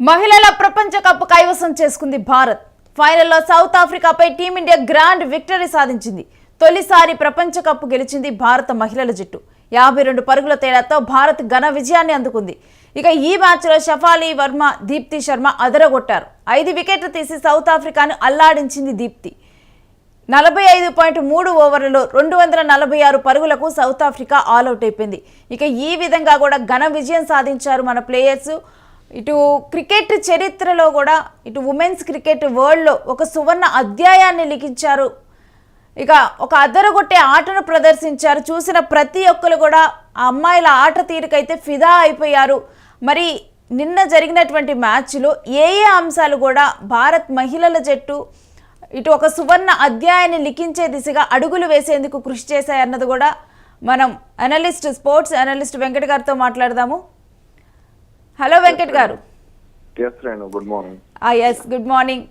మహిళల ప్రపంచ కప్ కైవసం చేసుకుంది భారత్. ఫైనల్లో సౌత్ ఆఫ్రికాపై టీమిండియా గ్రాండ్ విక్టరీ సాధించింది. తొలిసారి ప్రపంచ కప్ గెలిచింది భారత మహిళల జట్టు. 52 పరుగుల తేడాతో భారత్ ఘన విజయాన్ని అందుకుంది. ఇక ఈ మ్యాచ్లో షఫాలి వర్మ, దీప్తి శర్మ అదరగొట్టారు. 5 వికెట్లు తీసి సౌత్ ఆఫ్రికాను అల్లాడించింది దీప్తి. 45.3 ఓవర్లలో 246 పరుగులకు సౌత్ ఆఫ్రికా ఆల్అౌట్ అయిపోయింది. ఇక ఈ విధంగా కూడా ఘన విజయం సాధించారు మన ప్లేయర్స్. ఇటు క్రికెట్ చరిత్రలో కూడా ఇటు ఉమెన్స్ క్రికెట్ వరల్డ్లో ఒక సువర్ణ అధ్యాయాన్ని లిఖించారు. ఇక ఒక అదరగొట్టే ఆటను ప్రదర్శించారు. చూసిన ప్రతి ఒక్కరు కూడా ఆ అమ్మాయిల ఆట తీరుకైతే ఫిదా అయిపోయారు. మరి నిన్న జరిగినటువంటి మ్యాచ్లో ఏ అంశాలు కూడా భారత్ మహిళల జట్టు ఇటు ఒక సువర్ణ అధ్యాయాన్ని లిఖించే దిశగా అడుగులు వేసేందుకు కృషి చేశాయన్నది కూడా మనం స్పోర్ట్స్ అనలిస్ట్ వెంకట్ గారితో మాట్లాడదాము. హలో వెంకట్ గారు. Good morning. Good morning.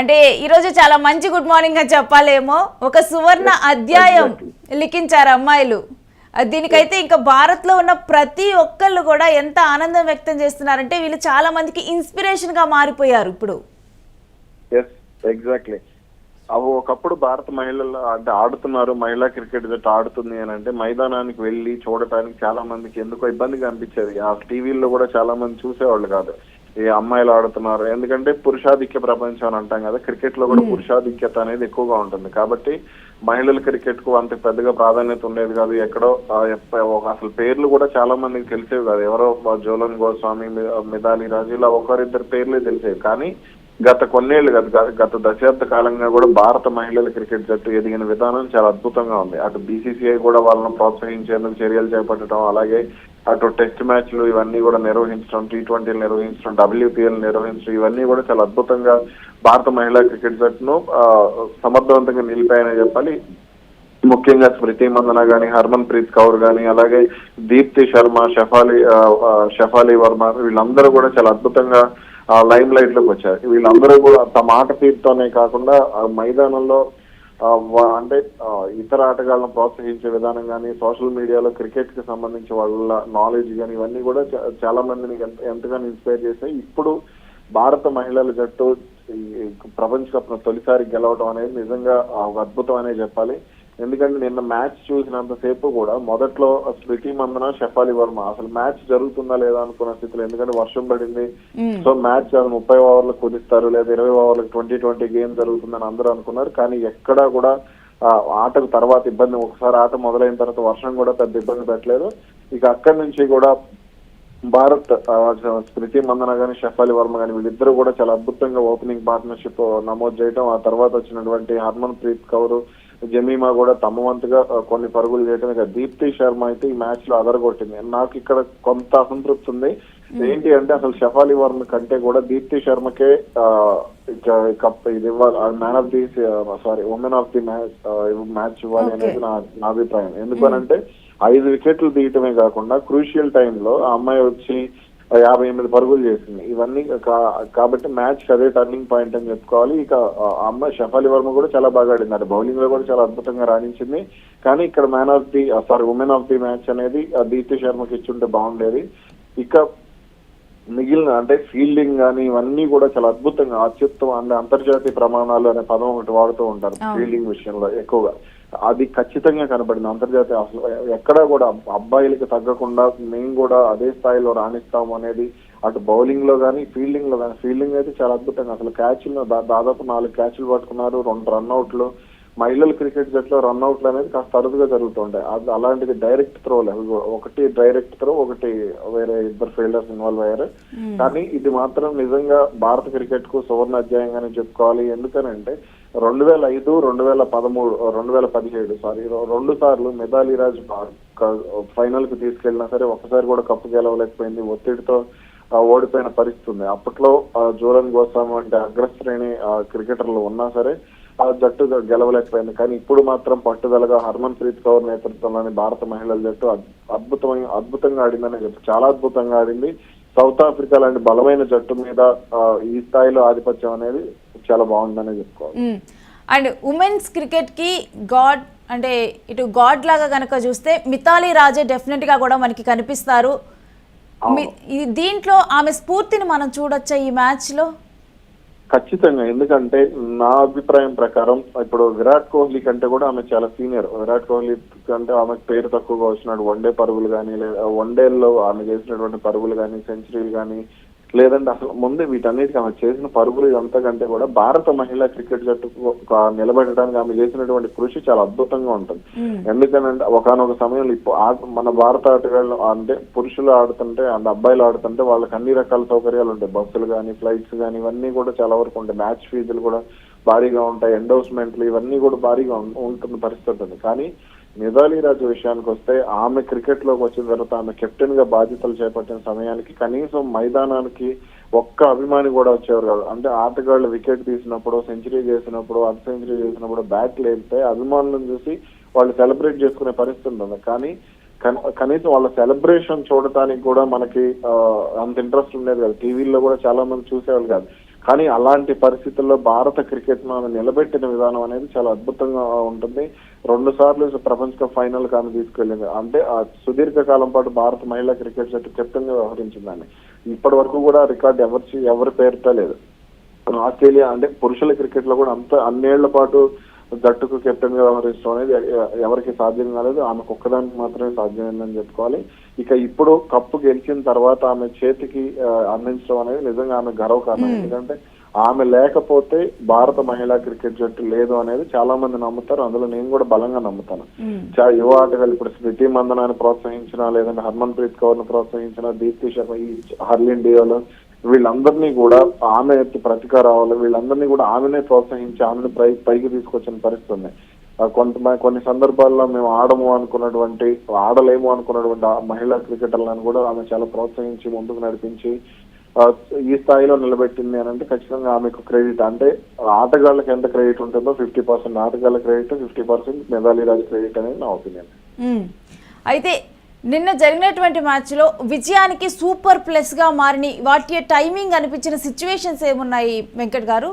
అంటే ఈరోజు చాలా మంచి గుడ్ మార్నింగ్ అని చెప్పాలేమో. ఒక సువర్ణ అధ్యాయం లిఖించారు అమ్మాయిలు. దీనికైతే ఇంకా భారత్లో ఉన్న ప్రతి ఒక్కళ్ళు కూడా ఎంత ఆనందం వ్యక్తం చేస్తున్నారంటే వీళ్ళు చాలా మందికి ఇన్స్పిరేషన్ గా మారిపోయారు ఇప్పుడు. ఎగ్జాక్ట్లీ. అవి ఒకప్పుడు భారత మహిళలు అంటే ఆడుతున్నారు, మహిళా క్రికెట్ జట్టు ఆడుతుంది అని అంటే మైదానానికి వెళ్ళి చూడటానికి చాలా మందికి ఎందుకో ఇబ్బందిగా అనిపించేది. ఆ టీవీల్లో కూడా చాలా మంది చూసేవాళ్ళు కాదు ఈ అమ్మాయిలు ఆడుతున్నారు. ఎందుకంటే పురుషాధిక్య ప్రపంచం అని అంటాం కదా, క్రికెట్ లో కూడా పురుషాధిక్యత అనేది ఎక్కువగా ఉంటుంది. కాబట్టి మహిళల క్రికెట్ కు అంత పెద్దగా ప్రాధాన్యత ఉండేది కాదు. ఎక్కడో అసలు పేర్లు కూడా చాలా మందికి తెలిసేవి కాదు. ఎవరో జోలన్ గోస్వామి, మిథాలీ రాజ్ ఇలా ఒకరిద్దరు పేర్లే తెలిసేవి. కానీ గత కొన్నేళ్లు గత దశాబ్ద కాలంగా కూడా భారత మహిళల క్రికెట్ జట్టు ఎదిగిన విధానం చాలా అద్భుతంగా ఉంది. అటు బీసీసీఐ కూడా వాళ్ళని ప్రోత్సహించేందుకు చర్యలు చేపట్టడం, అలాగే అటు టెస్ట్ మ్యాచ్లు ఇవన్నీ కూడా నిర్వహించడం, T20 నిర్వహించడం, WPL నిర్వహించడం, ఇవన్నీ కూడా చాలా అద్భుతంగా భారత మహిళా క్రికెట్ జట్టును సమర్థవంతంగా నిలిపాయని చెప్పాలి. ముఖ్యంగా స్మృతి మందన గాని, హర్మన్ ప్రీత్ కౌర్ గాని, అలాగే దీప్తి శర్మ, షఫాలి వర్మ వీళ్ళందరూ కూడా చాలా అద్భుతంగా లైమ్ లైట్ లోకి వచ్చారు. వీళ్ళందరూ కూడా తమ ఆట తీరుతోనే కాకుండా మైదానంలో అంటే ఇతర ఆటగాళ్ళను ప్రోత్సహించే విధానం కానీ, సోషల్ మీడియాలో క్రికెట్ కి సంబంధించి వాళ్ళ నాలెడ్జ్ కానీ ఇవన్నీ కూడా చాలా మందిని ఎంతగానో ఇన్స్పైర్ చేశాయి. ఇప్పుడు భారత మహిళల జట్టు ప్రపంచ కప్ తొలిసారి గెలవడం అనేది నిజంగా ఒక అద్భుతం అనే చెప్పాలి. ఎందుకంటే నిన్న మ్యాచ్ చూసినంతసేపు కూడా మొదట్లో స్మృతి మందన, షఫాలి వర్మ అసలు మ్యాచ్ జరుగుతుందా లేదా అనుకున్న స్థితిలో, ఎందుకంటే వర్షం పడింది. సో మ్యాచ్ 30 ఓవర్లకు కుదిస్తారు లేదా 20 ఓవర్లకు 20 గేమ్ జరుగుతుందని అందరూ అనుకున్నారు. కానీ ఎక్కడా కూడా ఆటకు తర్వాత ఇబ్బంది, ఒకసారి ఆట మొదలైన తర్వాత వర్షం కూడా పెద్ద ఇబ్బంది పెట్టలేదు. ఇక అక్కడి నుంచి కూడా భారత్ స్మృతి మందన గాని, షఫాలి వర్మ గాని వీళ్ళిద్దరూ కూడా చాలా అద్భుతంగా ఓపెనింగ్ పార్ట్నర్షిప్ నమోదు చేయడం, ఆ తర్వాత వచ్చినటువంటి హర్మన్ ప్రీత్ కౌర్, జమీమా కూడా తమ వంతుగా కొన్ని పరుగులు చేయడం. ఇక దీప్తి శర్మ అయితే ఈ మ్యాచ్ లో అదరగొట్టింది. నాకు ఇక్కడ కొంత అసంతృప్తి ఉంది. ఏంటి అంటే అసలు షఫాలి వర్మ కంటే కూడా దీప్తి శర్మకే కప్ ఇది ఇవ్వాలి, man of the women of the match ఇవ్వాలి అనేది నా అభిప్రాయం. ఎందుకనంటే 5 వికెట్లు తీయటమే కాకుండా క్రూషియల్ టైంలో ఆ అమ్మాయి వచ్చి 58 పరుగులు చేసింది. ఇవన్నీ కాబట్టి మ్యాచ్ అదే టర్నింగ్ పాయింట్ అని చెప్పుకోవాలి. ఇక అమ్మాయి షఫాలి వర్మ కూడా చాలా బాగా ఆడింది. అంటే బౌలింగ్ లో కూడా చాలా అద్భుతంగా రాణించింది. కానీ ఇక్కడ ఉమెన్ ఆఫ్ ది మ్యాచ్ అనేది దీప్తి శర్మకి ఇచ్చుంటే బాగుండేది. ఇక మిగిలిన అంటే ఫీల్డింగ్ కానీ ఇవన్నీ కూడా చాలా అద్భుతంగా అత్యుత్తమ అంటే అంతర్జాతీయ ప్రమాణాలు అనే పదం ఒకటి వాడుతూ ఉంటారు ఫీల్డింగ్ విషయంలో ఎక్కువగా. అది ఖచ్చితంగా కనబడింది. అంతర్జాతీయ అసలు ఎక్కడా కూడా అబ్బాయిలకి తగ్గకుండా మేము కూడా అదే స్థాయిలో రాణిస్తాము అనేది అటు బౌలింగ్ లో కానీ ఫీల్డింగ్ లో కానీ. ఫీల్డింగ్ అయితే చాలా అద్భుతంగా అసలు క్యాచ్లు దాదాపు 4 క్యాచ్లు పట్టుకున్నారు, 2 రన్అట్లు. మహిళల క్రికెట్ జట్లో రన్అట్లు అనేది కాస్త అరుదుగా జరుగుతుంటాయి. అలాంటిది డైరెక్ట్ త్రో లేదు, ఒకటి డైరెక్ట్ త్రో, ఒకటి వేరే 2 ఫీల్డర్స్ ఇన్వాల్వ్ అయ్యారు. కానీ ఇది మాత్రం నిజంగా భారత క్రికెట్ కు సువర్ణ అధ్యాయంగానే చెప్పుకోవాలి. ఎందుకనంటే 2005, 2013, 2017 2 సార్లు మిథాలీ రాజ్ ఫైనల్ కు తీసుకెళ్లినా సరే ఒక్కసారి కూడా కప్పు గెలవలేకపోయింది. ఒత్తిడితో ఓడిపోయిన పరిస్థితి ఉంది. అప్పట్లో జోలన్ గోస్వామి వంటి అగ్రశ్రేణి క్రికెటర్లు ఉన్నా సరే ఆ జట్టు గెలవలేకపోయింది. కానీ ఇప్పుడు మాత్రం పట్టుదలగా హర్మన్ ప్రీత్ కౌర్ నేతృత్వంలోని భారత మహిళల జట్టు అద్భుతంగా ఆడిందని చెప్పి చాలా అద్భుతంగా ఆడింది. సౌత్ ఆఫ్రికా లాంటి బలమైన జట్టు మీద ఈ స్థాయిలో ఆధిపత్యం అనేది చాలా బాగుందనే చెప్పుకోవాలి. అండ్ ఉమెన్స్ క్రికెట్ కి గాడ్ అంటే ఇటు గాడ్ లాగా కనుక చూస్తే మిథాలీ రాజే డెఫినెట్ గా కూడా మనకి కనిపిస్తారు. దీంట్లో ఆమె స్ఫూర్తిని మనం చూడొచ్చా ఈ మ్యాచ్ లో? ఖచ్చితంగా. ఎందుకంటే నా అభిప్రాయం ప్రకారం ఇప్పుడు విరాట్ కోహ్లీ కంటే కూడా ఆమె చాలా సీనియర్. విరాట్ కోహ్లీ కంటే ఆమెకు పేరు తక్కువగా వచ్చినాడు వన్డే పరుగులు కానీ, లేదా వన్డేల్లో ఆమె చేసినటువంటి పరుగులు కానీ, సెంచరీలు కానీ, లేదంటే అసలు ముందు వీటన్నిటికీ ఆమె చేసిన పరుగులు ఇదంతా కంటే కూడా భారత మహిళా క్రికెట్ జట్టుకు నిలబెట్టడానికి ఆమె చేసినటువంటి కృషి చాలా అద్భుతంగా ఉంటుంది. ఎందుకనంటే ఒకనొక సమయంలో మన భారత ఆటగాళ్ళు అంటే పురుషులు ఆడుతుంటే అండ్ అబ్బాయిలు ఆడుతుంటే వాళ్ళకి అన్ని రకాల సౌకర్యాలు ఉంటాయి. బస్సులు కానీ, ఫ్లైట్స్ కానీ, ఇవన్నీ కూడా చాలా వరకు ఉంటాయి. మ్యాచ్ ఫీజులు కూడా భారీగా ఉంటాయి. ఎండోర్స్మెంట్లు ఇవన్నీ కూడా భారీగా ఉంటుంది పరిస్థితి ఉంటుంది. కానీ మిథాలీ రాజ్ విషయానికి వస్తే ఆమె క్రికెట్ లోకి వచ్చిన తర్వాత ఆమె కెప్టెన్ గా బాధ్యతలు చేపట్టిన సమయానికి కనీసం మైదానానికి ఒక్క అభిమాని కూడా వచ్చేవారు కాదు. అంటే ఆటగాళ్ళు వికెట్ తీసినప్పుడు, సెంచరీ చేసినప్పుడు, అర్ధ సెంచరీ చేసినప్పుడు బ్యాట్ లేపితే అభిమానులను చూసి వాళ్ళు సెలబ్రేట్ చేసుకునే పరిస్థితి ఉంటుంది. కానీ కనీసం వాళ్ళ సెలబ్రేషన్ చూడటానికి కూడా మనకి అంత ఇంట్రెస్ట్ ఉండేది కాదు. టీవీల్లో కూడా చాలా మంది చూసేవాళ్ళు కాదు. కానీ అలాంటి పరిస్థితుల్లో భారత క్రికెట్ ను నిలబెట్టిన విధానం అనేది చాలా అద్భుతంగా ఉంటుంది. 2 సార్లు ప్రపంచ కప్ ఫైనల్ కి ఆమె తీసుకెళ్లింది. అంటే ఆ సుదీర్ఘ కాలం పాటు భారత మహిళా క్రికెట్ జట్టు కెప్టెన్ గా వ్యవహరించిందని ఇప్పటి వరకు కూడా రికార్డు ఎవరి పేరుతో లేదు. ఆస్ట్రేలియా అంటే పురుషుల క్రికెట్ లో కూడా అన్నేళ్ల పాటు జట్టుకు కెప్టెన్ గా వ్యవహరించడం అనేది ఎవరికి సాధ్యం కాలేదు. ఆమెకు ఒక్కదానికి మాత్రమే సాధ్యమైందని చెప్పుకోవాలి. ఇక ఇప్పుడు కప్పు గెలిచిన తర్వాత ఆమె చేతికి అందించడం అనేది నిజంగా ఆమె గర్వకారణం. ఎందుకంటే ఆమె లేకపోతే భారత మహిళా క్రికెట్ జట్టు లేదు అనేది చాలా మంది నమ్ముతారు. అందులో నేను కూడా బలంగా నమ్ముతాను. యువ ఆటగాళ్ళు ఇప్పుడు స్మృతి మందనాన్ని ప్రోత్సహించినా, లేదంటే హర్మన్ ప్రీత్ కౌర్ ను ప్రోత్సహించినా, దీప్తి శర్మ, ఈ హర్లిన్ డియోలో వీళ్ళందరినీ కూడా ఆమె ప్రతిగా రావాలి. వీళ్ళందరినీ కూడా ఆమెనే ప్రోత్సహించి ఆమెను పైకి తీసుకొచ్చిన పరిస్థితి ఉంది. కొన్ని సందర్భాల్లో మేము ఆడలేము అనుకున్నటువంటి మహిళా క్రికెటర్లను కూడా ఆమె చాలా ప్రోత్సహించి ముందుకు నడిపించి ఈ స్థాయిలో నిలబెట్టింది అని అంటే ఖచ్చితంగా ఆమెకు క్రెడిట్. అంటే ఆటగాళ్ళకి ఎంత క్రెడిట్ ఉంటుందో 50% ఆటగాళ్ళ క్రెడిట్, 50% మిథాలీ రాజ్ క్రెడిట్ అనేది నా ఒపీనియన్. అయితే నిన్న జరిగినటువంటి మ్యాచ్లో విజయానికి సూపర్ ప్లస్గా మారిన వాటి టైమింగ్ అనిపించిన సిచ్యువేషన్స్ ఏమున్నాయి వెంకట్ గారు?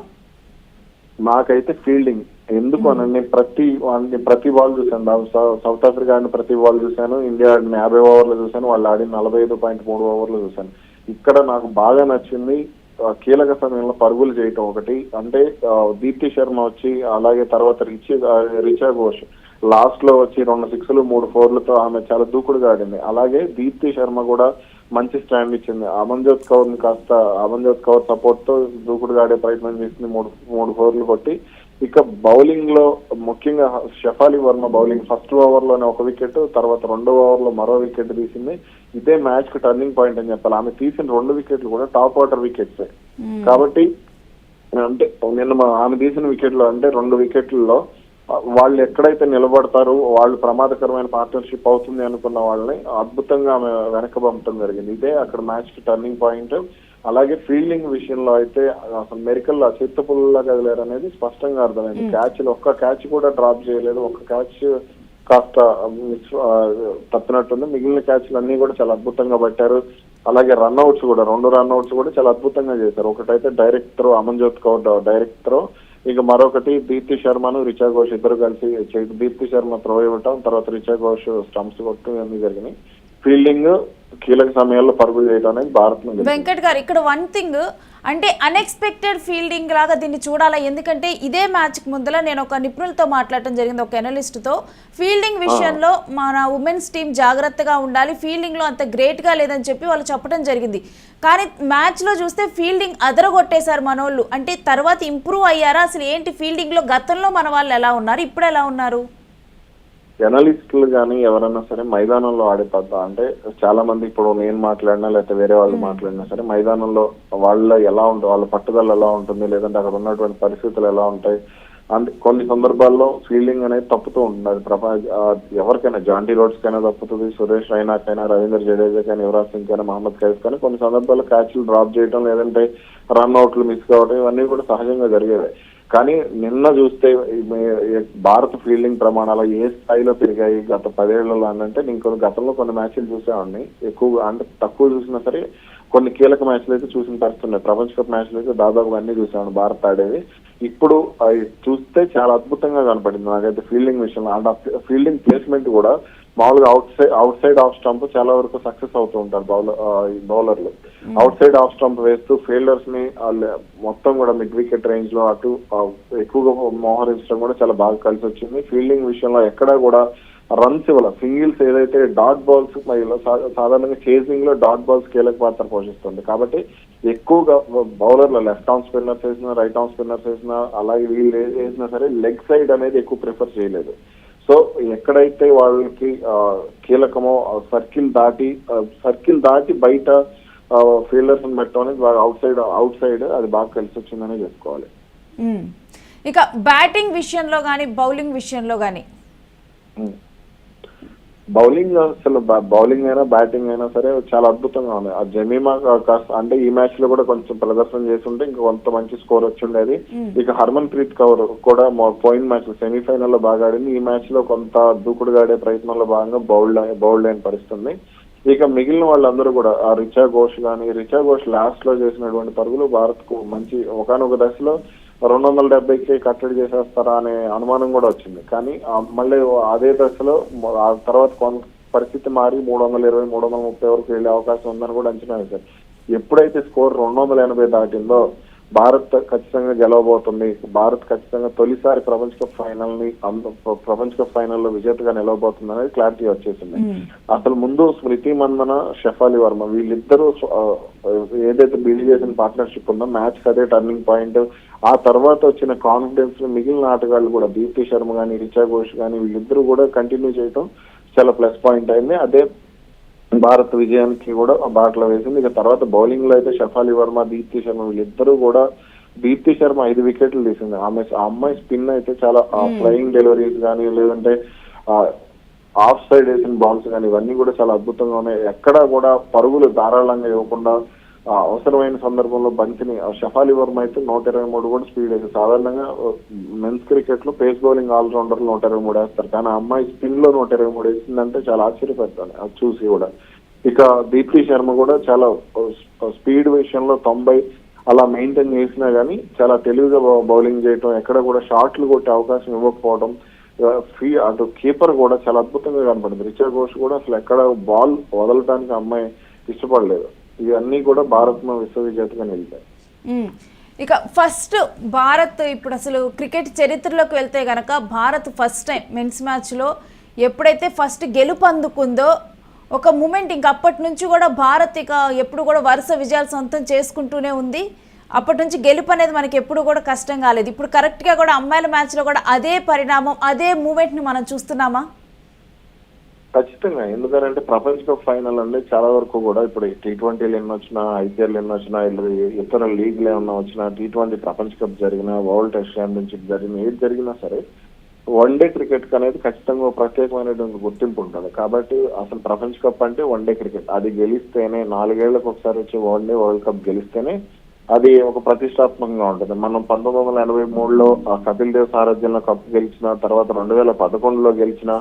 నాకైతే ఫీల్డింగ్. ఎందుకు అనండి, ప్రతి బాల్ చూశాను. సౌత్ ఆఫ్రికా ఆడిన ప్రతి బాల్ చూశాను, ఇండియా ఆడిన 50 ఓవర్లు చూశాను, వాళ్ళు ఆడిన 45.3 ఓవర్లు చూశాను. ఇక్కడ నాకు బాగా నచ్చింది కీలక సమయంలో పరుగులు చేయటం ఒకటి. అంటే దీప్తి శర్మ వచ్చి, అలాగే తర్వాత రిచా ఘోష్ లాస్ట్ లో వచ్చి 2 6లు 3 4లతో ఆమె చాలా దూకుడుగా ఆడింది. అలాగే దీప్తి శర్మ కూడా మంచి స్టాండ్ ఇచ్చింది. అమన్జోత్ కౌర్ సపోర్ట్ తో దూకుడుగా ఆడే ప్రయత్నం చేసింది. 3 4లు కొట్టి ఇక బౌలింగ్ లో ముఖ్యంగా Shafali Varma bowling first over లోనే 1 వికెట్, తర్వాత 2వ ఓవర్ లో మరో వికెట్ తీసింది. ఇదే మ్యాచ్ కు టర్నింగ్ పాయింట్ అని చెప్పాలి. ఆమె తీసిన 2 వికెట్లు కూడా టాప్ ఆర్డర్ వికెట్స్. కాబట్టి అంటే నిన్న ఆమె తీసిన వికెట్లు అంటే 2 వికెట్లలో వాళ్ళు ఎక్కడైతే నిలబడతారో వాళ్ళు ప్రమాదకరమైన పార్ట్నర్షిప్ అవుతుంది అనుకున్న వాళ్ళని అద్భుతంగా ఆమె వెనక పంపడం జరిగింది. ఇదే అక్కడ మ్యాచ్ కి టర్నింగ్ పాయింట్. అలాగే ఫీల్డింగ్ విషయంలో అయితే అసలు మెరికల్ చిత్తపుల్లా కదిలేరు అనేది స్పష్టంగా అర్థమైంది. ఒక్క క్యాచ్ కూడా డ్రాప్ చేయలేదు. ఒక్క క్యాచ్ కాస్త తప్పినట్టుంది. మిగిలిన క్యాచ్లు అన్ని కూడా చాలా అద్భుతంగా పట్టారు. అలాగే రన్అట్స్ కూడా 2 రన్అట్స్ కూడా చాలా అద్భుతంగా చేశారు. ఒకటైతే direct throw, Amanjot Kaur direct throw, ఇక మరొకటి దీప్తి శర్మను రిచా ఘోష్ ఇద్దరు కలిసి దీప్తి శర్మ త్రో ఇవ్వటం, తర్వాత రిచా ఘోష్ స్టంప్స్ కొట్టడం అన్ని జరిగినాయి. ఫీల్డింగ్ కీలక సమయాల్లో పరుగులు చేయడం అనేది భారత్. వెంకట్ గారు, ఇక్కడ వన్ థింగ్ అంటే అన్ఎక్స్పెక్టెడ్ ఫీల్డింగ్ లాగా దీన్ని చూడాలా? ఎందుకంటే ఇదే మ్యాచ్కి ముందర నేను ఒక నిపుణులతో మాట్లాడటం జరిగింది, ఒక ఎనలిస్ట్తో. ఫీల్డింగ్ విషయంలో మన ఉమెన్స్ టీం జాగ్రత్తగా ఉండాలి, ఫీల్డింగ్లో అంత గ్రేట్గా లేదని చెప్పి వాళ్ళు చెప్పడం జరిగింది. కానీ మ్యాచ్లో చూస్తే ఫీల్డింగ్ అదరగొట్టేశారు మనోళ్ళు. అంటే తర్వాత ఇంప్రూవ్ అయ్యారా? అసలు ఏంటి ఫీల్డింగ్లో గతంలో మన వాళ్ళు ఎలా ఉన్నారు, ఇప్పుడు ఎలా ఉన్నారు? జర్నలిస్టులు కానీ ఎవరైనా సరే మైదానంలో ఆడే అంటే చాలా మంది ఇప్పుడు నేను మాట్లాడినా లేకపోతే వేరే వాళ్ళు మాట్లాడినా సరే మైదానంలో వాళ్ళ ఎలా ఉంటుంది, వాళ్ళ పట్టుదల ఎలా ఉంటుంది, లేదంటే అక్కడ ఉన్నటువంటి పరిస్థితులు ఎలా ఉంటాయి. అంటే కొన్ని సందర్భాల్లో ఫీల్డింగ్ అనేది తప్పుతూ ఉంటుంది. అది ఎవరికైనా జాంటీ రోడ్స్ కైనా తప్పుతుంది, సురేష్ రైనాకైనా, రవీంద్ర జడేజా కానీ, యువరాజ్ సింగ్ కైనా, మహమ్మద్ కైఫ్ కానీ కొన్ని సందర్భాల్లో క్యాచ్లు డ్రాప్ చేయడం, లేదంటే రన్అట్లు మిస్ కావడం, ఇవన్నీ కూడా సహజంగా జరిగేవి. కానీ నిన్న చూస్తే భారత ఫీల్డింగ్ ప్రమాణాలు ఏ స్థాయిలో పెరిగాయి గత 10 ఏళ్లలో అంటే నేను గతంలో కొన్ని మ్యాచ్లు చూసేవాడిని. ఎక్కువ అంటే తక్కువ చూసినా సరే కొన్ని కీలక మ్యాచ్లు అయితే చూసిన పరిస్థితున్నాయి. ప్రపంచ కప్ మ్యాచ్లు అయితే దాదాపు అన్ని చూసాను భారత్ ఆడేవి. ఇప్పుడు చూస్తే చాలా అద్భుతంగా కనపడింది నాకైతే ఫీల్డింగ్ విషయంలో. అండ్ ఫీల్డింగ్ ప్లేస్మెంట్ కూడా మామూలుగా అవుట్ సైడ్ ఆఫ్ స్టంప్ చాలా వరకు సక్సెస్ అవుతూ ఉంటారు బౌలర్లు. అవుట్ సైడ్ ఆఫ్ స్టంప్ వేస్తూ ఫీల్డర్స్ ని మొత్తం కూడా మిడ్ వికెట్ రేంజ్ లో అటు ఎక్కువగా మోహరించడం కూడా చాలా బాగా కలిసి వచ్చింది. ఫీల్డింగ్ విషయంలో ఎక్కడా కూడా రన్స్ ఇవ్వాలి. సింగిల్స్ ఏదైతే డాట్ బాల్స్ సాధారణంగా చేసింగ్ లో డాట్ బాల్స్ కీలక పాత్ర పోషిస్తుంది. కాబట్టి ఎక్కువగా బౌలర్లు లెఫ్ట్ ఆర్మ్ స్పిన్నర్స్ వేసినా, రైట్ ఆర్మ్ స్పిన్నర్స్ వేసినా, అలాగే వీళ్ళు వేసినా సరే లెగ్ సైడ్ అనేది ఎక్కువ ప్రిఫర్ చేయలేదు. సో ఎక్కడైతే వాళ్ళకి కీలకమో సర్కిల్ దాటి బయట ఫీల్డర్స్ పెట్టడం అనేది అవుట్ సైడ్ అది బాగా కలిసి వచ్చిందనే చెప్పుకోవాలి. ఇక బ్యాటింగ్ విషయంలో కానీ బౌలింగ్ విషయంలో కానీ బౌలింగ్ అయినా బ్యాటింగ్ అయినా సరే చాలా అద్భుతంగా ఉంది. ఆ జమీమా అంటే ఈ మ్యాచ్ లో కూడా కొంచెం ప్రదర్శన చేస్తుంటే ఇంకా కొంత మంచి స్కోర్ వచ్చిండేది. ఇక హర్మన్ ప్రీత్ కౌర్ కూడా పోయిన మ్యాచ్ సెమీఫైనల్ లో బాగా ఆడింది. ఈ మ్యాచ్ లో కొంత దూకుడుగా ఆడే ప్రయత్నంలో భాగంగా బౌల్డ్ అయిన పరిస్థితుంది. ఇక మిగిలిన వాళ్ళందరూ కూడా రిచా ఘోష్ లాస్ట్ లో చేసినటువంటి పరుగులు భారత్ కు మంచి ఒకనొక దశలో 270కి కట్టడి చేసేస్తారా అనే అనుమానం కూడా వచ్చింది. కానీ మళ్ళీ అదే దశలో ఆ తర్వాత పరిస్థితి మారి 320, 330 వరకు వెళ్లే అవకాశం ఉందని కూడా అంచనా వేశారు. ఎప్పుడైతే స్కోర్ 280 దాటిందో భారత్ ఖచ్చితంగా గెలవబోతుంది. భారత్ ఖచ్చితంగా తొలిసారి ప్రపంచ కప్ ఫైనల్లో విజేతగా నిలవబోతుంది అనేది క్లారిటీ వచ్చేసింది. అసలు ముందు స్మృతి మందన, షఫాలి వర్మ వీళ్ళిద్దరూ ఏదైతే బిల్డ్ చేసిన పార్ట్నర్షిప్ ఉందో మ్యాచ్ అదే టర్నింగ్ పాయింట్. ఆ తర్వాత వచ్చిన కాన్ఫిడెన్స్ మిగిలిన ఆటగాళ్ళు కూడా దీప్తి శర్మ కానీ, రిచా ఘోష్ కానీ వీళ్ళిద్దరూ కూడా కంటిన్యూ చేయడం చాలా ప్లస్ పాయింట్ అయింది. అదే భారత్ విజయానికి కూడా బాటలో వేసింది. ఇక తర్వాత బౌలింగ్ లో అయితే షఫాలి వర్మ, దీప్తి శర్మ వీళ్ళిద్దరూ కూడా దీప్తి శర్మ 5 వికెట్లు తీసింది. ఆ అమ్మాయి స్పిన్ అయితే చాలా ఫ్లయింగ్ డెలివరీస్ కానీ లేదంటే ఆఫ్ సైడ్ వేసిన బాల్స్ కానీ ఇవన్నీ కూడా చాలా అద్భుతంగా ఉన్నాయి. ఎక్కడా కూడా పరుగులు ధారాళంగా ఇవ్వకుండా అవసరమైన సందర్భంలో బంతిని షఫాలి వర్మ అయితే 123 కూడా స్పీడ్ అయితే సాధారణంగా మెన్స్ క్రికెట్ లో పేస్ బౌలింగ్ ఆల్రౌండర్ 123 వేస్తారు. కానీ ఆ అమ్మాయి స్పిన్ లో 123 వేసిందంటే చాలా ఆశ్చర్యపడతాను అది చూసి కూడా. ఇక దీప్తి శర్మ కూడా చాలా స్పీడ్ విషయంలో 90 అలా మెయింటైన్ చేసినా గానీ చాలా తెలివిగా బౌలింగ్ చేయటం, ఎక్కడ కూడా షాట్లు కొట్టే అవకాశం ఇవ్వకపోవడం, అటు కీపర్ కూడా చాలా అద్భుతంగా కనపడింది. రిచా ఘోష్ కూడా అసలు ఎక్కడ బాల్ వదలటానికి అమ్మాయి ఇష్టపడలేదు. ఇవన్నీ కూడా భారత్ విశ్వవిజేతగా నిలిచాయి. ఇక ఫస్ట్ భారత్ ఇప్పుడు అసలు క్రికెట్ చరిత్రలోకి వెళ్తే గనక భారత్ ఫస్ట్ టైం మెన్స్ మ్యాచ్లో ఎప్పుడైతే ఫస్ట్ గెలుపు అందుకుందో ఒక మూమెంట్ ఇంక అప్పటి నుంచి కూడా భారత్ ఇక ఎప్పుడు కూడా వరుస విజయాలు సొంతం చేసుకుంటూనే ఉంది. అప్పటి నుంచి గెలుపు అనేది మనకి ఎప్పుడు కూడా కష్టం కాలేదు. ఇప్పుడు కరెక్ట్గా కూడా అమ్మాయిల మ్యాచ్లో కూడా అదే పరిణామం అదే మూమెంట్ని మనం చూస్తున్నామా? ఖచ్చితంగా. ఎందుకంటే ప్రపంచ కప్ ఫైనల్ అంటే చాలా వరకు కూడా ఇప్పుడు T20 ఎన్ని వచ్చినా, IPL ఎన్ని వచ్చినా, ఇతర లీగ్లు ఏమన్నా వచ్చినా, T20 ప్రపంచ కప్ జరిగినా, వరల్డ్ టెస్ట్ ఛాంపియన్షిప్ జరిగినా, ఏది జరిగినా సరే వన్డే క్రికెట్ అనేది ఖచ్చితంగా ప్రత్యేకమైనటువంటి గుర్తింపు ఉంటుంది. కాబట్టి అసలు ప్రపంచ కప్ అంటే వన్డే క్రికెట్. అది గెలిస్తేనే 4 ఏళ్లకు ఒకసారి వచ్చే వన్డే వరల్డ్ కప్ గెలిస్తేనే అది ఒక ప్రతిష్టాత్మకంగా ఉంటుంది. మనం 1983లో కపిల్ దేవ్ సారథ్యంలో కప్ గెలిచిన తర్వాత 2011లో గెలిచిన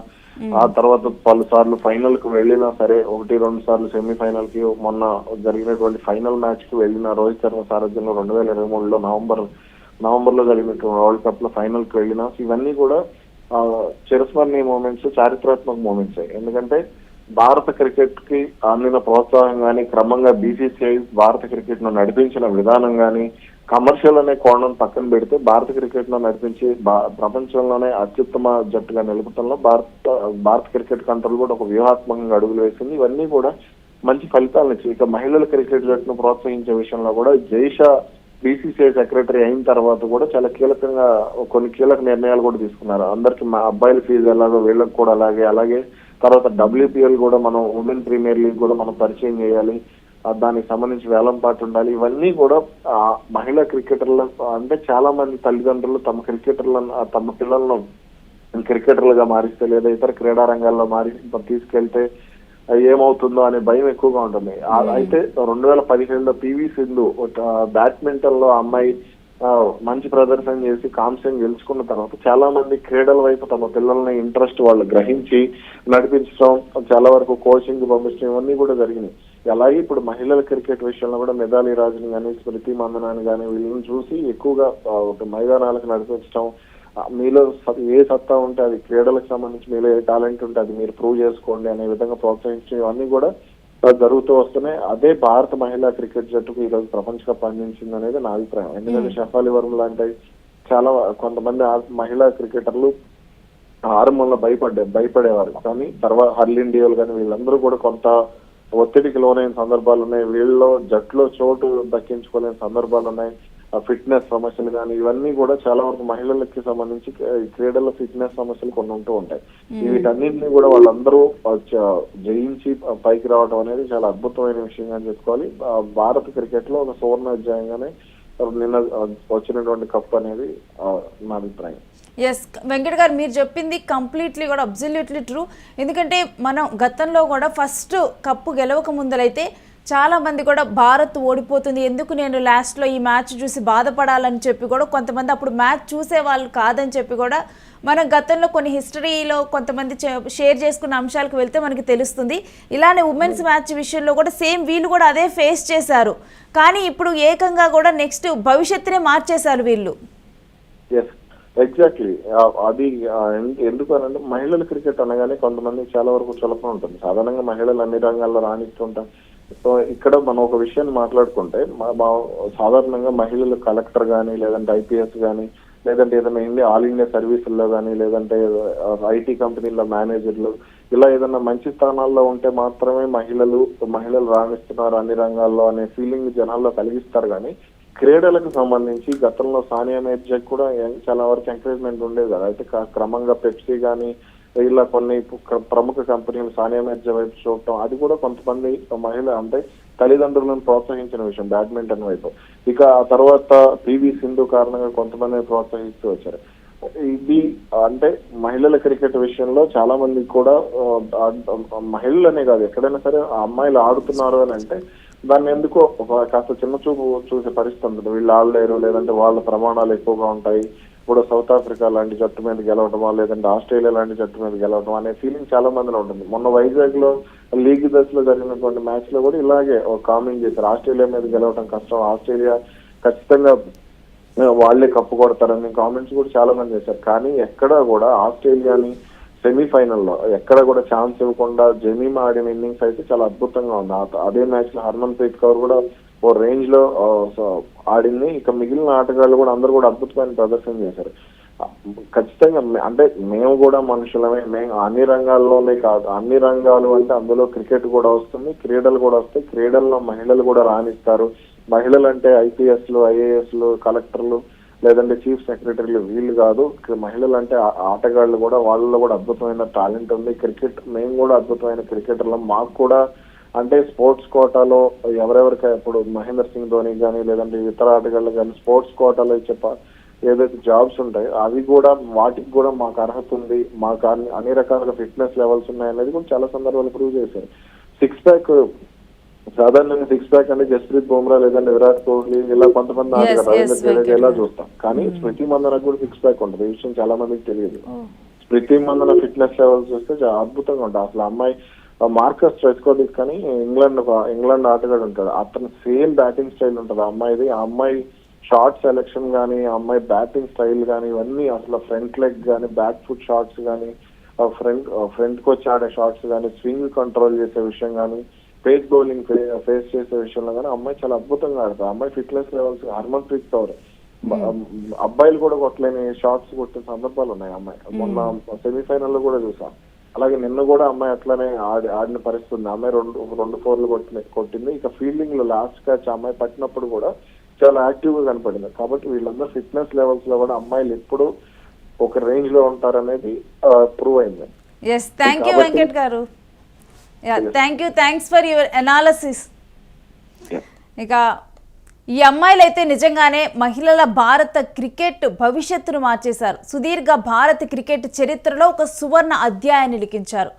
ఆ తర్వాత పలుసార్లు ఫైనల్ కు వెళ్ళినా సరే 1-2 సార్లు సెమీఫైనల్ కి మొన్న జరిగినటువంటి ఫైనల్ మ్యాచ్ కి వెళ్ళిన రోహిత్ శర్మ సారథ్యంలో 2023లో నవంబర్ లో జరిగినటువంటి వరల్డ్ కప్ లో ఫైనల్ కి వెళ్ళినా ఇవన్నీ కూడా చిరస్మరణీయ మూమెంట్స్, చారిత్రాత్మక మూమెంట్స్. ఎందుకంటే భారత క్రికెట్ కి అందిన ప్రోత్సాహం కానీ, క్రమంగా BCCI భారత క్రికెట్ ను నడిపించిన విధానం కానీ, కమర్షియల్ అనే కోణం పక్కన పెడితే భారత క్రికెట్ ను నడిపించి ప్రపంచంలోనే అత్యుత్తమ జట్టుగా నిలుపుతంలో భారత క్రికెట్ కంట్రోల్ కూడా ఒక వ్యూహాత్మకంగా అడుగులు వేసింది. ఇవన్నీ కూడా మంచి ఫలితాలను ఇచ్చి ఇక మహిళల క్రికెట్ జట్టును ప్రోత్సహించే విషయంలో కూడా జైషా BCCI సెక్రటరీ అయిన తర్వాత కూడా చాలా కీలకంగా కొన్ని కీలక నిర్ణయాలు కూడా తీసుకున్నారు. అందరికి మా అబ్బాయిల ఫీజు ఎలాగో వీళ్ళకి కూడా అలాగే తర్వాత WPL కూడా మనం ఉమెన్ ప్రీమియర్ లీగ్ కూడా మనం పరిచయం చేయాలి, దానికి సంబంధించి వేలం పాటు ఉండాలి. ఇవన్నీ కూడా మహిళా క్రికెటర్ల అంటే చాలా మంది తల్లిదండ్రులు తమ పిల్లలను క్రికెటర్లుగా మారిస్తే లేదా ఇతర క్రీడా రంగాల్లో తీసుకెళ్తే ఏమవుతుందో అనే భయం ఎక్కువగా ఉంటుంది. అయితే 2017లో PV సింధు బ్యాడ్మింటన్ లో అమ్మాయి మంచి ప్రదర్శన చేసి కాంస్యం గెలుచుకున్న తర్వాత చాలా మంది క్రీడల వైపు తమ పిల్లల్ని ఇంట్రెస్ట్ వాళ్ళు గ్రహించి నడిపించడం, చాలా వరకు కోచింగ్ పంపించడం ఇవన్నీ కూడా జరిగినాయి. అలాగే ఇప్పుడు మహిళల క్రికెట్ విషయంలో కూడా మిథాలీ రాజ్ని కానీ, స్మృతి మందనాన్ని కానీ వీళ్ళని చూసి ఎక్కువగా మైదానాలకు నడిపించడం, మీలో ఏ సత్తా ఉంటే అది, క్రీడలకు సంబంధించి మీలో ఏ టాలెంట్ ఉంటే అది మీరు ప్రూవ్ చేసుకోండి అనే విధంగా ప్రోత్సహించేవన్నీ కూడా జరుగుతూ వస్తున్నాయి. అదే భారత మహిళా క్రికెట్ జట్టుకు ఈ రోజు ప్రపంచ కప్ అందించింది అనేది నా అభిప్రాయం. ఎందుకంటే షఫాలి వర్మ లాంటి చాలా కొంతమంది మహిళా క్రికెటర్లు ఆరంభంలో భయపడేవారు, కానీ తర్వాత హర్లిన్ డియోల్ కానీ వీళ్ళందరూ కూడా కొంత ఒత్తిడికి లోనైన సందర్భాలు ఉన్నాయి. వీళ్ళలో జట్టులో చోటు దక్కించుకోలేని సందర్భాలు ఉన్నాయి. ఫిట్నెస్ సమస్యలు కానీ ఇవన్నీ కూడా చాలా వరకు మహిళలకి సంబంధించి క్రీడల ఫిట్నెస్ సమస్యలు కొన్ని ఉంటూ ఉంటాయి. వీటన్నింటినీ కూడా వాళ్ళందరూ జయించి పైకి రావడం అనేది చాలా అద్భుతమైన విషయంగా అని చెప్పుకోవాలి. భారత క్రికెట్ లో ఒక సువర్ణ అధ్యాయంగానే నిన్న వచ్చినటువంటి కప్ అనేది నా అభిప్రాయం. ఎస్ వెంకట్ గారు, మీరు చెప్పింది కంప్లీట్లీ కూడా అబ్సల్యూట్లీ ట్రూ. ఎందుకంటే మనం గతంలో కూడా ఫస్ట్ కప్పు గెలవక ముందరైతే చాలామంది కూడా భారత్ ఓడిపోతుంది, ఎందుకు నేను లాస్ట్లో ఈ మ్యాచ్ చూసి బాధపడాలని చెప్పి కూడా కొంతమంది అప్పుడు మ్యాచ్ చూసే వాళ్ళు కాదని చెప్పి కూడా మనం గతంలో కొన్ని హిస్టరీలో కొంతమంది షేర్ చేసుకున్న అంశాలకు వెళ్తే మనకి తెలుస్తుంది. ఇలానే ఉమెన్స్ మ్యాచ్ విషయంలో కూడా సేమ్ వీళ్ళు కూడా అదే ఫేస్ చేశారు, కానీ ఇప్పుడు ఏకంగా కూడా నెక్స్ట్ భవిష్యత్తునే మార్చేశారు వీళ్ళు. ఎగ్జాక్ట్లీ. అది ఎందుకు అనంటే మహిళల క్రికెట్ అనగానే కొంతమంది చాలా వరకు చులకన ఉంటుంది. సాధారణంగా మహిళలు అన్ని రంగాల్లో రాణిస్తుంటారు. సో ఇక్కడ మనం ఒక విషయాన్ని మాట్లాడుకుంటే సాధారణంగా మహిళలు కలెక్టర్ కానీ, లేదంటే ఐపీఎస్ కానీ, లేదంటే ఏదైనా ఆల్ ఇండియా సర్వీసుల్లో కానీ, లేదంటే ఐటీ కంపెనీల్లో మేనేజర్లు, ఇలా ఏదైనా మంచి స్థానాల్లో ఉంటే మాత్రమే మహిళలు రాణిస్తున్నారు అన్ని రంగాల్లో అనే ఫీలింగ్ జనాల్లో కలిగిస్తారు. కానీ క్రీడలకు సంబంధించి గతంలో సానియా మిర్జాకి కూడా చాలా వరకు ఎంకరేజ్మెంట్ ఉండేది కదా. అయితే క్రమంగా పెప్సీ కానీ ఇలా కొన్ని ప్రముఖ కంపెనీలు సానియా మిర్జా వైపు చూడటం, అది కూడా కొంతమంది మహిళ అంటే తల్లిదండ్రులను ప్రోత్సహించిన విషయం బ్యాడ్మింటన్ వైపు. ఇక ఆ తర్వాత పివి సింధు కారణంగా కొంతమంది ప్రోత్సహిస్తూ వచ్చారు. ఇది అంటే మహిళల క్రికెట్ విషయంలో చాలా మంది కూడా మహిళలనే కాదు ఎక్కడైనా సరే ఆ అమ్మాయిలు ఆడుతున్నారు అని అంటే దాన్ని ఎందుకో కాస్త చిన్న చూపు చూసే పరిస్థితి ఉంటుంది. వీళ్ళు ఆడలేరు, లేదంటే వాళ్ళ ప్రమాణాలు ఎక్కువగా ఉంటాయి. ఇప్పుడు సౌత్ ఆఫ్రికా లాంటి జట్టు మీద గెలవటమా, లేదంటే ఆస్ట్రేలియా లాంటి జట్టు మీద గెలవటం అనే ఫీలింగ్ చాలా మందిలో ఉంటుంది. మొన్న వైజాగ్ లో లీగ్ దశలో జరిగినటువంటి మ్యాచ్ లో కూడా ఇలాగే ఒక కామెంట్ చేశారు, ఆస్ట్రేలియా మీద గెలవటం కష్టం, ఆస్ట్రేలియా ఖచ్చితంగా వాళ్లే కప్పు కొడతారని కామెంట్స్ కూడా చాలా మంది చేశారు. కానీ ఎక్కడా కూడా ఆస్ట్రేలియాని సెమీఫైనల్లో ఎక్కడ కూడా ఛాన్స్ ఇవ్వకుండా జమీమా ఆడిన ఇన్నింగ్స్ అయితే చాలా అద్భుతంగా ఉంది. అదే మ్యాచ్ లో హర్మన్ ప్రీత్ కౌర్ కూడా ఓ రేంజ్ లో ఆడింది. ఇక మిగిలిన ఆటగాళ్ళు కూడా అందరూ కూడా అద్భుతమైన ప్రదర్శన చేశారు. ఖచ్చితంగా అంటే మేము కూడా మనుషులమే, మేము అన్ని రంగాల్లోనే కాదు, అన్ని రంగాలు అంటే అందులో క్రికెట్ కూడా వస్తుంది, క్రీడలు కూడా వస్తాయి. క్రీడల్లో మహిళలు కూడా రాణిస్తారు. మహిళలు అంటే ఐపీఎస్లు, ఐఏఎస్లు, కలెక్టర్లు, లేదంటే చీఫ్ సెక్రటరీలు వీళ్ళు కాదు. మహిళలు అంటే ఆటగాళ్ళు కూడా, వాళ్ళలో కూడా అద్భుతమైన టాలెంట్ ఉంది. క్రికెట్ మేము కూడా అద్భుతమైన క్రికెటర్లు. మాకు కూడా అంటే స్పోర్ట్స్ కోటాలో ఎవరెవరికి ఇప్పుడు మహేందర్ సింగ్ ధోని కానీ, లేదంటే ఇతర ఆటగాళ్ళు కానీ స్పోర్ట్స్ కోటాలో ఇచ్చే ఏదైతే జాబ్స్ ఉంటాయో అవి కూడా వాటికి కూడా మాకు అర్హత ఉంది, మాకు అన్ని రకాలుగా ఫిట్నెస్ లెవెల్స్ ఉన్నాయనేది కూడా చాలా సందర్భాలు ప్రూవ్ చేశారు. సిక్స్ సాధారణంగా సిక్స్ ప్యాక్ అంటే జస్ప్రీత్ బుమ్రా, లేదంటే విరాట్ కోహ్లీ, ఇలా కొంతమంది ఆటగారు రవీంద్ర జడేజా ఇలా చూస్తాం. కానీ స్మృతి మందనకు కూడా సిక్స్ ప్యాక్ ఉంటుంది. ఈ విషయం చాలా మందికి తెలియదు. స్మృతి మందన ఫిట్నెస్ లెవెల్స్ చూస్తే చాలా అద్భుతంగా ఉంటాయి. అసలు అమ్మాయి మార్కస్ ట్రెస్కోటిస్ కానీ ఇంగ్లాండ్ ఆటగాడు ఉంటాడు, అతను సేమ్ బ్యాటింగ్ స్టైల్ ఉంటుంది ఆ అమ్మాయిది. ఆ అమ్మాయి షార్ట్ సెలెక్షన్ కానీ, ఆ అమ్మాయి బ్యాటింగ్ స్టైల్ కానీ ఇవన్నీ అసలు ఫ్రంట్ లెగ్ కానీ, బ్యాక్ ఫుట్ షాట్స్ కానీ, ఫ్రంట్ కి వచ్చి ఆడే షాట్స్ కానీ, స్వింగ్ కంట్రోల్ చేసే విషయం కానీ, పేస్ బౌలింగ్ ఫేస్ చేసే విషయంలో కానీ అమ్మాయి చాలా అద్భుతంగా ఆడతారు. అమ్మాయి ఫిట్నెస్ లెవెల్స్ హర్మన్ ప్రీత్ కౌర్ అబ్బాయిలు కూడా కొట్టలేని షాట్స్ కొట్టిన సందర్భాలు ఉన్నాయి. అమ్మాయి మొన్న సెమీఫైనల్ లో కూడా చూసాం. అలాగే నిన్న కూడా అమ్మాయి అట్లానే ఆడిన పరిస్థితి ఉంది. అమ్మాయి రెండు ఫోర్లు కొట్టింది. ఇక ఫీల్డింగ్ లో లాస్ట్ క్యాచ్ అమ్మాయి పట్టినప్పుడు కూడా చాలా యాక్టివ్ గా కనపడింది. కాబట్టి వీళ్ళందరూ ఫిట్నెస్ లెవెల్స్ లో కూడా అమ్మాయిలు ఎప్పుడు ఒక రేంజ్ లో ఉంటారనేది ప్రూవ్ అయింది. థ్యాంక్ యూ వెంకట్ గారు. Thanks for your analysis. ఇక ఈ అమ్మాయిలు అయితే నిజంగానే మహిళల భారత క్రికెట్ భవిష్యత్తును మార్చేశారు. సుదీర్ఘ భారత క్రికెట్ చరిత్రలో ఒక సువర్ణ అధ్యాయాన్ని లిఖించారు.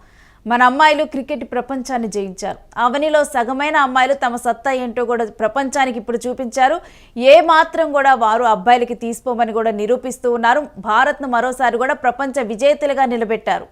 మన అమ్మాయిలు క్రికెట్ ప్రపంచాన్ని జయించారు. అవనిలో సగమైన అమ్మాయిలు తమ సత్తా ఏంటో కూడా ప్రపంచానికి ఇప్పుడు చూపించారు. ఏ మాత్రం కూడా వారు అబ్బాయిలకి తీసుకోమని కూడా నిరూపిస్తూ ఉన్నారు. భారత్ను మరోసారి కూడా ప్రపంచ విజేతలుగా నిలబెట్టారు.